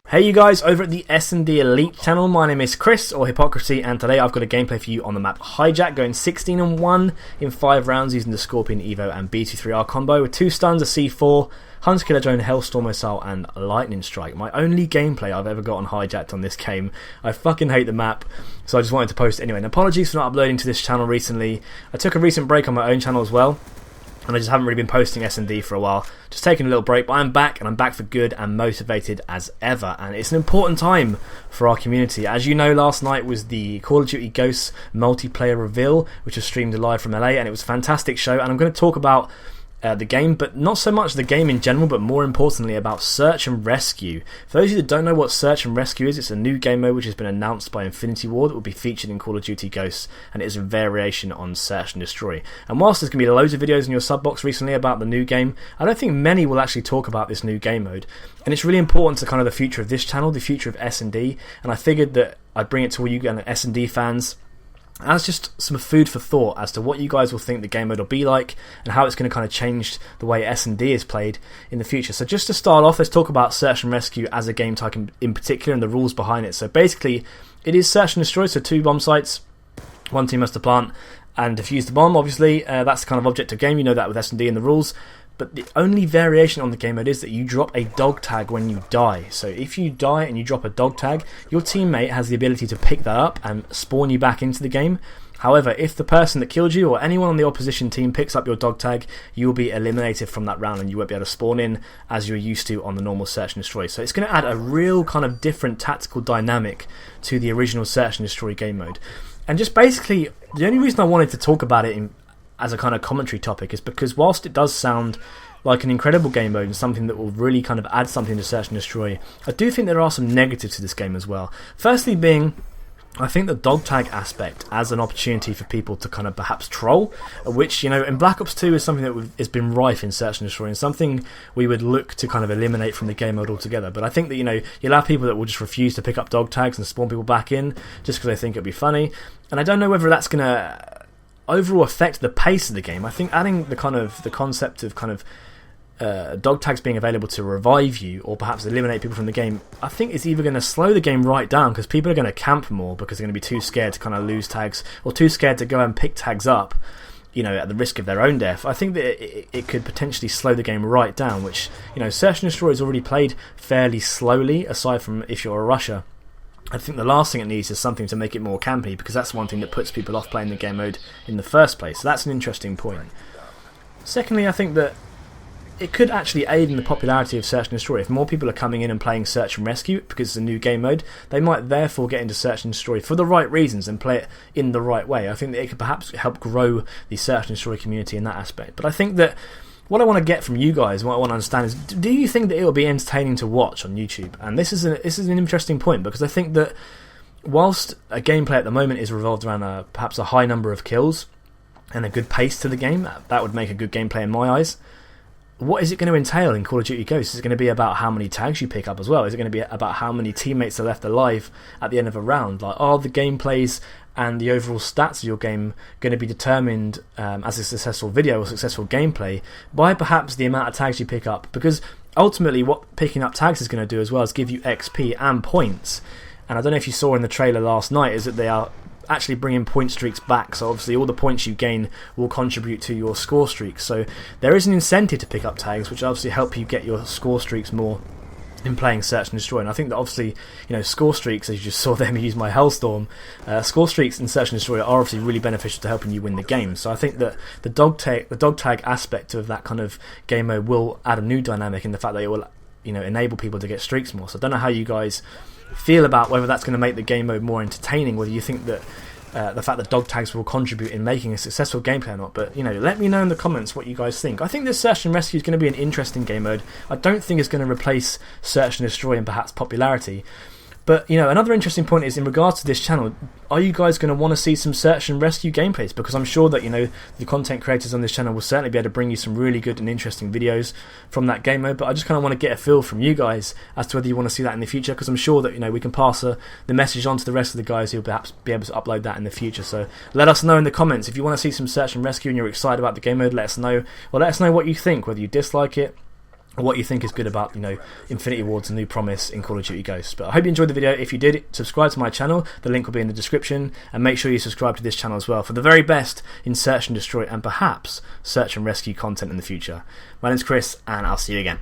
Hey you guys over at the TheSnDElite channel, my name is Chris or HypoChriSy, and today I've got a gameplay for you on the map Hijack, going 16-1 in 5 rounds using the Scorpion Evo and B23R combo with 2 stuns, a C4, Hunter Killer Drone, Hellstorm Missile and Lightning Strike. My only gameplay I've ever got on Hijacked on this game. I fucking hate the map, so I just wanted to post it anyway. And apologies for not uploading to this channel recently. I took a recent break on my own channel as well, and I just haven't really been posting S&D for a while. Just taking a little break, but I'm back, and I'm back for good and motivated as ever. And it's an important time for our community. As you know, last night was the Call of Duty Ghosts multiplayer reveal, which was streamed live from LA, and it was a fantastic show. And I'm going to talk about the game, but not so much the game in general, but more importantly about Search and Rescue. For those of you that don't know what Search and Rescue is, it's a new game mode which has been announced by Infinity Ward that will be featured in Call of Duty Ghosts, and it is a variation on Search and Destroy. And whilst there's going to be loads of videos in your sub box recently about the new game, I don't think many will actually talk about this new game mode, and it's really important to kind of the future of this channel, the future of S&D, and I figured that I'd bring it to all you S&D fans as just some food for thought as to what you guys will think the game mode will be like and how it's going to kind of change the way S&D is played in the future. So just to start off, let's talk about Search and Rescue as a game type in particular and the rules behind it. So basically, it is Search and Destroy, so 2 bomb sites, 1 team has to plant and defuse the bomb, obviously. That's the kind of object of game, you know that with S&D and the rules. But the only variation on the game mode is that you drop a dog tag when you die. So if you die and you drop a dog tag, your teammate has the ability to pick that up and spawn you back into the game. However, if the person that killed you or anyone on the opposition team picks up your dog tag, you will be eliminated from that round and you won't be able to spawn in as you're used to on the normal Search and Destroy. So it's going to add a real kind of different tactical dynamic to the original Search and Destroy game mode. And just basically, the only reason I wanted to talk about it as a kind of commentary topic is because whilst it does sound like an incredible game mode and something that will really kind of add something to Search and Destroy, I do think there are some negatives to this game as well. Firstly being, I think the dog tag aspect as an opportunity for people to kind of perhaps troll, which, you know, in Black Ops 2 is something that has been rife in Search and Destroy and something we would look to kind of eliminate from the game mode altogether. But I think that, you know, you'll have people that will just refuse to pick up dog tags and spawn people back in just because they think it'd be funny. And I don't know whether that's going to overall affect the pace of the game. I think adding the concept of kind of dog tags being available to revive you or perhaps eliminate people from the game, I think it's either going to slow the game right down because people are going to camp more because they're going to be too scared to kind of lose tags or too scared to go and pick tags up, you know, at the risk of their own death. I think that it could potentially slow the game right down, which, you know, Search and Destroy is already played fairly slowly aside from if you're a rusher. I think the last thing it needs is something to make it more campy, because that's one thing that puts people off playing the game mode in the first place. So that's an interesting point. Secondly, I think that it could actually aid in the popularity of Search and Destroy. If more people are coming in and playing Search and Rescue because it's a new game mode, they might therefore get into Search and Destroy for the right reasons and play it in the right way. I think that it could perhaps help grow the Search and Destroy community in that aspect. But I think that what I want to get from you guys, what I want to understand is, do you think that it will be entertaining to watch on YouTube? And this is an interesting point, because I think that whilst a gameplay at the moment is revolved around perhaps a high number of kills and a good pace to the game, that would make a good gameplay in my eyes. What is it going to entail in Call of Duty Ghosts? Is it going to be about how many tags you pick up as well? Is it going to be about how many teammates are left alive at the end of a round? Like, are the gameplays and the overall stats of your game going to be determined as a successful video or successful gameplay by perhaps the amount of tags you pick up? Because ultimately what picking up tags is going to do as well is give you XP and points. And I don't know if you saw in the trailer last night is that they are actually bringing point streaks back, so obviously all the points you gain will contribute to your score streaks. So there is an incentive to pick up tags, which obviously help you get your score streaks more in playing Search and Destroy. And I think that obviously, you know, score streaks, as you just saw them use my Hellstorm, score streaks in Search and Destroy are obviously really beneficial to helping you win the game. So I think that the dog tag aspect of that kind of game mode will add a new dynamic in the fact that it will, you know, enable people to get streaks more. So I don't know how you guys feel about whether that's going to make the game mode more entertaining, whether you think that the fact that dog tags will contribute in making a successful gameplay or not. But, you know, let me know in the comments what you guys think. I think this Search and Rescue is going to be an interesting game mode. I don't think it's going to replace Search and Destroy in perhaps popularity. But, you know, another interesting point is in regards to this channel, are you guys going to want to see some Search and Rescue gameplays? Because I'm sure that, you know, the content creators on this channel will certainly be able to bring you some really good and interesting videos from that game mode. But I just kind of want to get a feel from you guys as to whether you want to see that in the future, because I'm sure that, you know, we can pass the message on to the rest of the guys who will perhaps be able to upload that in the future. So let us know in the comments if you want to see some Search and Rescue and you're excited about the game mode. Let us know, or let us know what you think, whether you dislike it, what you think is good about, Infinity Ward's new promise in Call of Duty Ghosts. But I hope you enjoyed the video. If you did, subscribe to my channel. The link will be in the description. And make sure you subscribe to this channel as well for the very best in search and destroy and perhaps search and rescue content in the future. My name's Chris, and I'll see you again.